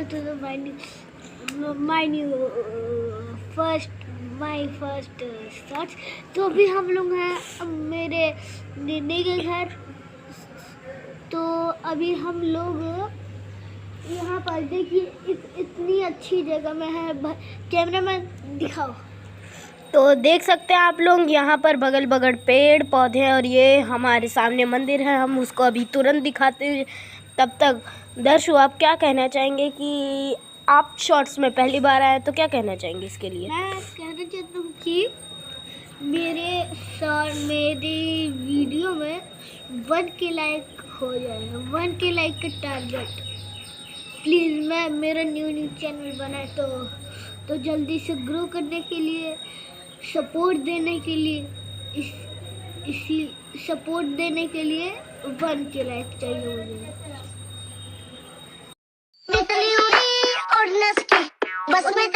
to the my first thoughts। तो अभी हम लोग हैं मेरे दीदी के घर। तो अभी हम लोग यहाँ पर देखिए इतनी अच्छी जगह में है। कैमरामैन दिखाओ। तो देख सकते हैं आप लोग यहाँ पर बगल बगल पेड़ पौधे हैं और ये हमारे सामने मंदिर है। हम उसको अभी तुरंत दिखाते हैं। तब तक दर्शु, आप क्या कहना चाहेंगे कि आप शॉर्ट्स में पहली बार आए तो क्या कहना चाहेंगे इसके लिए? मैं कहना चाहता हूँ कि मेरी वीडियो में 1K लाइक हो जाए, 1K लाइक का टारगेट प्लीज़। मेरा न्यू चैनल बना है तो जल्दी से ग्रो करने के लिए, सपोर्ट देने के लिए, इसी सपोर्ट देने के लिए 1K लाइक चाहिए मुझे। बस में